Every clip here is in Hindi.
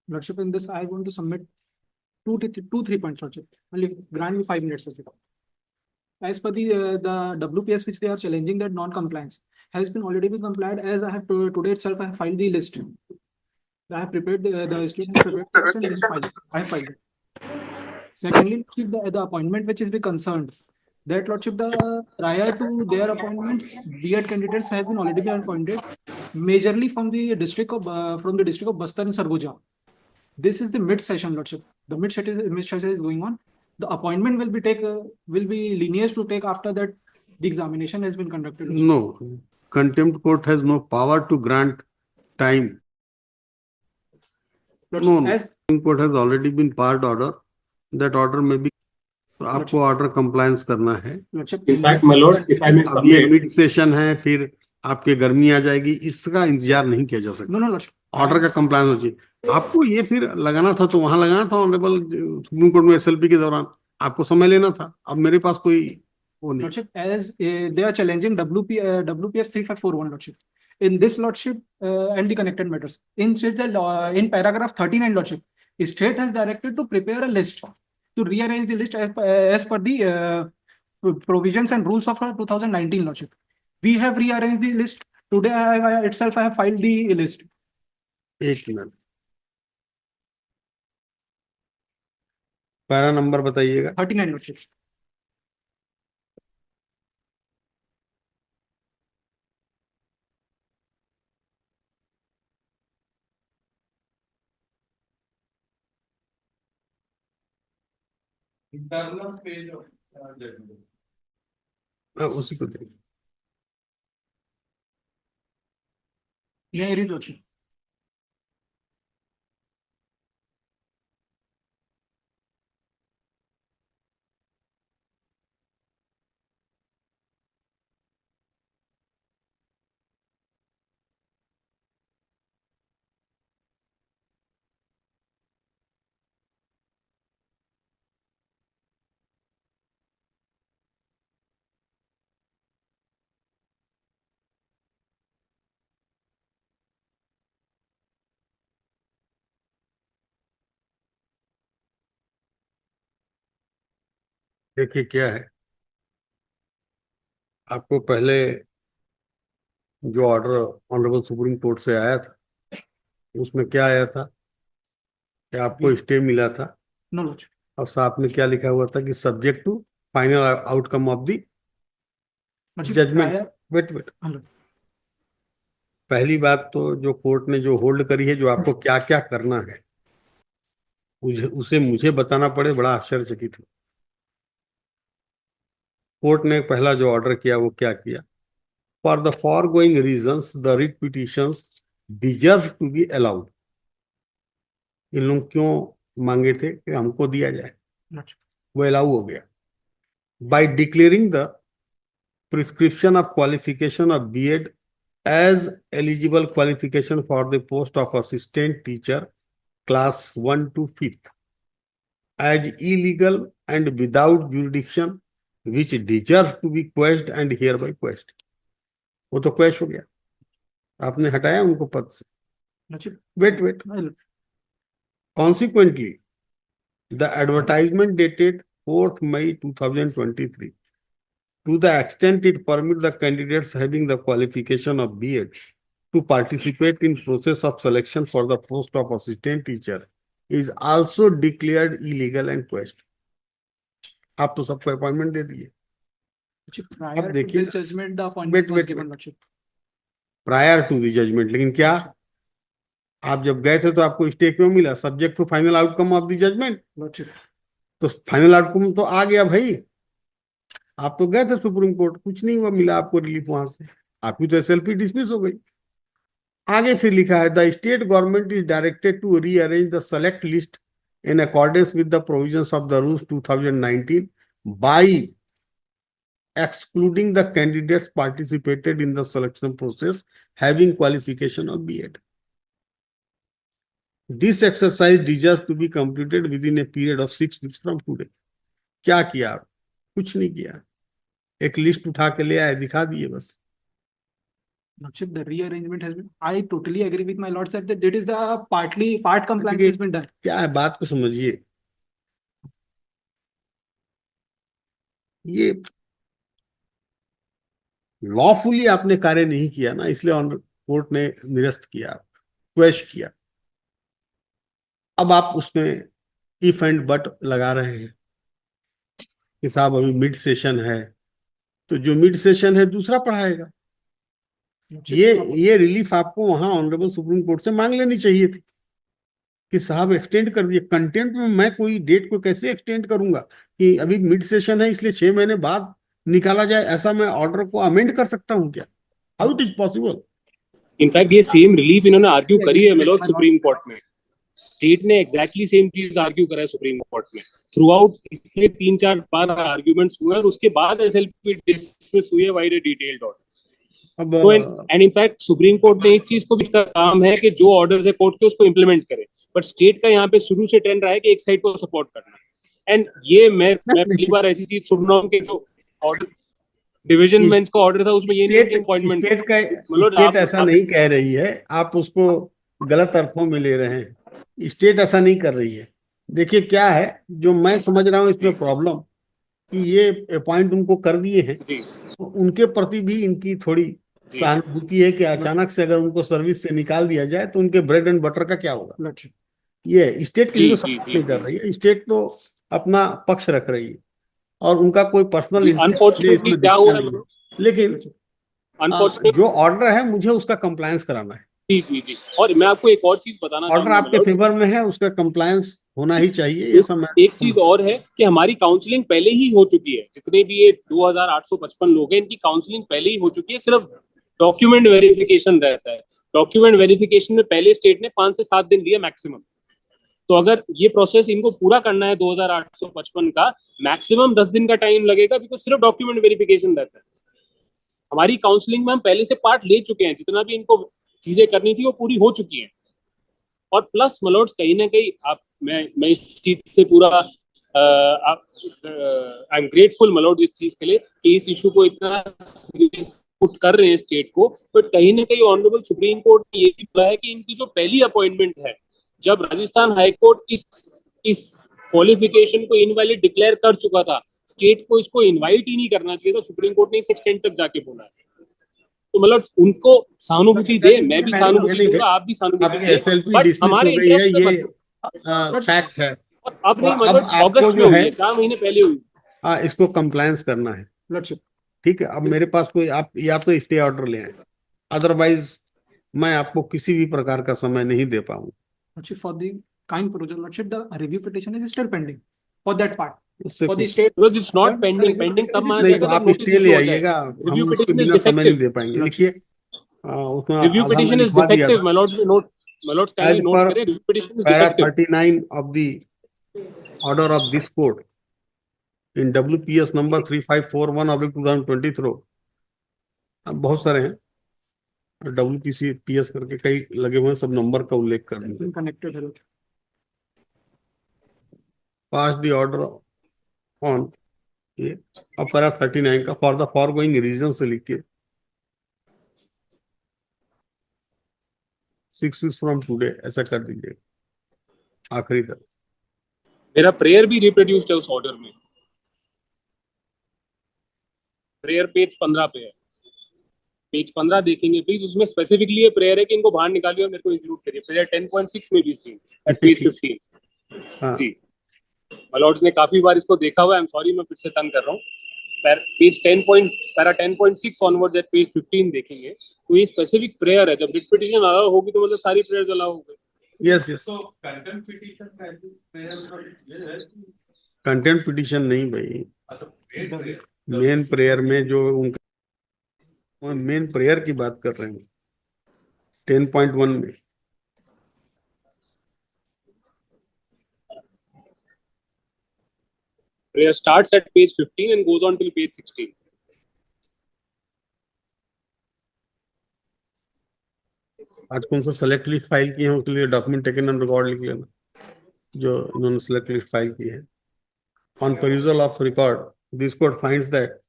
Lordship, in this, I want to submit two, 3 points, Lordship. Only grant me 5 minutes, Lordship. As per the WPS which they are challenging, that non-compliance has been already been complied. As I have today itself, I have filed the list. I have prepared the state has prepared the list and I have filed it. Secondly, Lordship, the appointment which is be concerned, that Lordship, the prior to their appointments, B.Ed candidates have been already been appointed, majorly from the district of Bastar and Sarguja. This is the mid session, Lordship. The mid session is going on. The appointment will be linear to take after that the examination has been conducted. Lordship. No, contempt court has no power to grant time. Lordship, No, as Supreme Court has already been passed order. That order may be. तो आपको ऑर्डर कंप्लायंस करना है. Lordship, In fact, my lords, if I may अब ये submit, मिड सेशन है, फिर आपके गर्मी आ जाएगी, इसका इंतजार नहीं किया जा सकता. no, Lordship. ऑर्डर का कंप्लायंस हो चाहिए. आपको ये फिर लगाना था तो वहां लगाना था ऑनरेबल सुप्रीम कोर्ट में एसएलपी के दौरान. आपको समय लेना था. अब मेरे पास कोई वो नहीं. Lordship, as they are challenging WPS 3541, Lordship. In this, Lordship, and the connected matters. In paragraph 39, Lordship, state has directed to prepare a list to rearrange the list as per the provisions and rules of 2019, Lordship. We have rearranged the list. Today, I have filed the list. एक मिनट. पैरा नंबर बताइएगा. 39, Lordship. Internal page of judgment. उसी को देखिए. Yeah, it is, Lordship. देखिए क्या है. आपको पहले जो ऑर्डर ऑनरेबल सुप्रीम कोर्ट से आया था, उसमें क्या आया था कि आपको स्टे मिला था. No, Lordship. और साथ में क्या लिखा हुआ था कि subject to final outcome of the Lordship, judgement. prior- wait. Hello. पहली बात तो जो कोर्ट ने जो होल्ड करी है, जो आपको क्या क्या करना है, उसे मुझे बताना पड़े, बड़ा आश्चर्यचकित हूं. कोर्ट ने पहला जो ऑर्डर किया वो क्या किया. For the foregoing reasons the writ petitions deserve to be allowed. इन लोग क्यों मांगे थे कि हमको दिया जाए, Lordship. वो अलाउ हो गया. By declaring the prescription of qualification of BEd as eligible qualification for the post of assistant teacher class 1 to 5th as illegal and without jurisdiction which deserve to be quashed and hereby quashed. वो तो क्वेश हो गया, आपने हटाया उनको पद से. Lordship. Wait. Consequently, the advertisement dated 4th May 2023, to the extent it permits the candidates having the qualification of B.Ed to participate in process of selection for the post of assistant teacher, is also declared illegal and quashed. आप तो सबको अपॉइंटमेंट दे दिए. Lordship, prior to देखिए this judgment, the appointment was given, Lordship. Prior to the judgment. लेकिन क्या आप जब गए थे तो आपको स्टे क्यों मिला? Subject to final outcome of the judgment. Lordship. तो फाइनल आउटकम तो आ गया भाई. आप तो गए थे सुप्रीम कोर्ट, कुछ नहीं हुआ, मिला आपको रिलीफ वहां से. आपकी तो एसएलपी डिसमिस हो गई. आगे फिर लिखा है the state government is directed to rearrange the select list in accordance with the provisions of the rules 2019 by excluding the candidates participated in the selection process having qualification of B.Ed. This exercise deserves to be completed within a period of 6 weeks from today. क्या किया आप? कुछ नहीं किया. एक लिस्ट उठा के ले आए, दिखा दिए बस. Lordship, the rearrangement has been, I totally agree with my lordship that it is the part compliance देखिए, has been done. क्या है, बात को समझिए। ये लॉफुली आपने कार्य नहीं किया ना, इसलिए कोर्ट ने निरस्त किया, क्वेश किया। अब आप उसमें इफ एंड बट लगा रहे हैं कि साहब अभी मिड सेशन है, तो जो मिड सेशन है दूसरा पढ़ाएगा। Lordship, ये रिलीफ आपको वहां ऑनरेबल सुप्रीम कोर्ट से मांग लेनी चाहिए थी कि साहब एक्सटेंड कर दिए। कंटेंट में मैं कोई डेट को कैसे एक्सटेंड करूंगा कि अभी मिड सेशन है इसलिए 6 महीने बाद निकाला जाए, ऐसा मैं ऑर्डर को अमेंड कर सकता हूं क्या? How it is possible? In fact ये सेम रिलीफ इन्होंने आर्ग्यू करी है मेलोड My सुप्रीम कोर्ट में। स्टेट ने एग्जैक्टली सेम चीज आर्ग्यू करा है सुप्रीम कोर्ट में थ्रू आउट, इसलिए 3-4 बार आर्ग्यूमेंट्स हुए और उसके बाद एसएलपी डिसमिस हुई है वाइड डिटेल्ड ऑर्डर। अब तो एंड इनफैक्ट सुप्रीम कोर्ट ने इस चीज को भी, का काम है कि जो ऑर्डर्स है कोर्ट के उसको इंप्लीमेंट करे, बट स्टेट का यहाँ पे शुरू से ट्रेंड रहा है कि एक साइड को सपोर्ट करना। एंड ये मैं पहली बार ऐसी चीज सुन रहा हूँ कि जो ऑर्डर डिवीजन बेंच का ऑर्डर था उसमें ये नहीं कि अपॉइंटमेंट। स्टेट ऐसा नहीं कह रही है, आप उसको गलत अर्थों में ले रहे हैं। स्टेट ऐसा नहीं कर रही है। देखिए क्या है, जो मैं समझ रहा हूँ इसमें प्रॉब्लम कि ये अपॉइंट उनको कर दिए हैं, तो उनके प्रति भी इनकी थोड़ी सहानुभूति है कि अचानक से अगर उनको सर्विस से निकाल दिया जाए तो उनके ब्रेड एंड बटर का क्या होगा। Lordship. ये स्टेट किसी को सपोर्ट नहीं कर रही है, स्टेट तो अपना पक्ष रख रही है और उनका कोई पर्सनल अनफॉर्चुनेटली क्या हुआ है, लेकिन अनफॉर्चुनेटली जो ऑर्डर है मुझे उसका कंप्लायंस कराना है। जी। और मैं आपको एक और चीज बताना ऑर्डर चाहूंगा आपके मनोज। फेवर में है, उसका कंप्लायंस होना ही चाहिए, ये सब एक चीज और है कि हमारी काउंसलिंग पहले ही हो चुकी है। जितने भी ये 2855 लोग हैं, इनकी काउंसलिंग पहले ही हो चुकी है। सिर्फ डॉक्यूमेंट वेरिफिकेशन रहता है। डॉक्यूमेंट वेरिफिकेशन में पहले स्टेट ने 5 से 7 दिन लिया मैक्सिमम। तो अगर ये प्रोसेस इनको पूरा करना है 2855 का, मैक्सिमम 10 दिन का टाइम लगेगा, बिकॉज सिर्फ डॉक्यूमेंट वेरिफिकेशन रहता है। हमारी काउंसलिंग में हम पहले से पार्ट ले चुके हैं, जितना भी इनको चीजें करनी थी वो पूरी हो चुकी हैं। और प्लस मलोड्स कहीं ना कहीं आप मैं इस चीज से पूरा आई एम ग्रेटफुल मलोड इस चीज के लिए कि इस इशू को इतना पुट कर रहे हैं स्टेट को। बट कहीं ना कहीं ऑनरेबल सुप्रीम कोर्ट ने ये भी बोला है कि इनकी जो पहली अपॉइंटमेंट है, जब राजस्थान हाईकोर्ट इस क्वालिफिकेशन को इनवैलिड डिक्लेयर कर चुका था, स्टेट को इसको इनवाइट ही नहीं करना चाहिए था। सुप्रीम कोर्ट ने इस एक्सटेंट तक जाके बोला है। तो मतलब उनको सहानुभूति दे, मैं भी सहानुभूति दूंगा, आप भी सहानुभूति दें, एसएलपी बट डिसमिस हमारे हो गई है, इंटरेस्ट में ये फैक्ट है। और अब नहीं, अब मतलब आपको अगस्त में जो हुई है है, 4 महीने पहले हुई। इसको कंप्लायंस करना है। Lordship. ठीक है, अब मेरे पास कोई, आप या तो स्टे ऑर्डर ले आए, अदरवाइज मैं आपको किसी भी प्रकार का समय नहीं दे पाऊंगा। Lordship, for the kind proposal, Lordship, the review petition is still pending for that part. उससे For the कुछ state, because it's not pending. Pending तब माना नहीं, तो जाएगा आप जब नोटिस स्टे ले इशू हो जाए। आइएगा, हम रिव्यू उसके पिटिशन इज बिना समय नहीं डिफेक्टिव। दे पाएंगे। लिखिए, उसमें रिव्यू आधा मैं पिटिशन इज लिखवा दिया डिफेक्टिव। था। My lords note, my lords kindly as note पर करें, review petition is para defective. 39 of the order of this court in WPS number 3541/2023। अब बहुत सारे हैं, WPS करके कई लगे हुए हैं, सब नंबर का उल्लेख कर देंगे। connected है Lordship. Pass the order on ये अब पैरा 39 का फॉर द फॉरगोइंग रीजन से लिखिए 6 weeks फ्रॉम टुडे, ऐसा कर दीजिए आखिरी तक। मेरा प्रेयर भी रिप्रोड्यूस्ड है उस ऑर्डर में। प्रेयर पेज 15 पे है। पेज 15 देखेंगे प्लीज, उसमें स्पेसिफिकली ये प्रेयर है कि इनको बाहर निकालिए और मेरे को इंक्लूड करिए। प्रेयर 10.6 में भी सीन एट पेज 15। हाँ, जी, मलॉर्ड्स ने काफी बार इसको देखा हुआ है। आई एम सॉरी, मैं फिर से तंग कर रहा हूँ। पेज 10.6 ऑनवर्ड्स एट पेज 15 देखेंगे तो ये स्पेसिफिक प्रेयर है। जब रिट पिटीशन अलाउ होगी तो मतलब सारी प्रेयर्स अलाउ हो गई। यस यस, तो कंटेम्प्ट पिटीशन का है। कंटेंट पिटीशन नहीं भाई, मेन प्रेयर में जो उनका मेन प्रेयर की बात कर रहे हैं 10.1 में। Prayer starts at page 15 and goes on till page 16. आज कौन सा सेलेक्ट लिस्ट फाइल किए हैं उसके लिए डॉक्यूमेंट टेकन ऑन रिकॉर्ड लिख लेना, जो इन्होंने सेलेक्ट लिस्ट फाइल की है। On perusal of record, this court finds that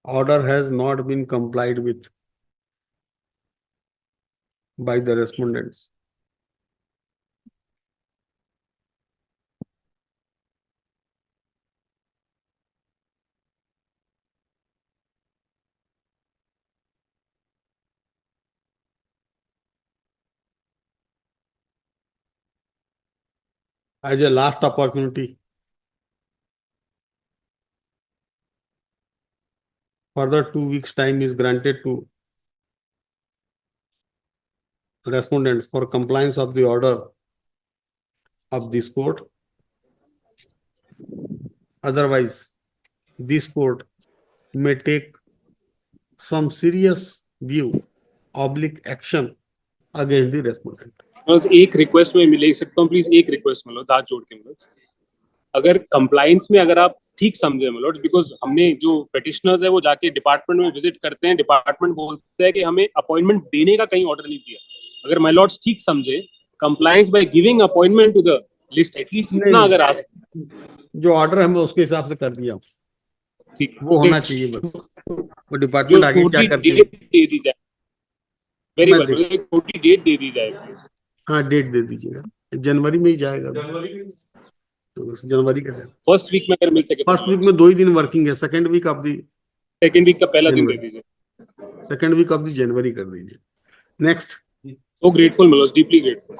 order has not been complied with by the respondents. As a last opportunity, further 2 weeks time is granted to respondents for compliance of the order of this court. Otherwise, this court may take some serious view, oblique action against the respondent. बस एक रिक्वेस्ट में ले सकता हूँ प्लीज, एक रिक्वेस्ट मतलब हाथ जोड़ के मतलब, अगर कंप्लाइंस में अगर आप ठीक समझे मतलब, बिकॉज हमने जो पेटिशनर्स है वो जाके डिपार्टमेंट में विजिट करते हैं, डिपार्टमेंट बोलता है कि हमें अपॉइंटमेंट देने का कहीं ऑर्डर नहीं दिया. अगर माय लॉर्ड्स ठीक समझे, compliance by giving appointment to the list, at least इतना अगर आ जो ऑर्डर है मैं उसके हिसाब से कर दिया, ठीक वो होना चाहिए बस. वो डिपार्टमेंट आगे क्या करती है. डेट दे दी जाए, वेरी मैं वेल, एक छोटी डेट दे दी जाए प्लीज. हाँ, डेट दे दीजिएगा. जनवरी में ही जाएगा, जनवरी में तो बस जनवरी का. फर्स्ट वीक में अगर मिल सके, फर्स्ट वीक में 2 ही दिन वर्किंग है. Second week of the second week का पहला दिन दे दीजिए. Second week of the January कर दीजिए. Next. So grateful, Manoj, deeply grateful.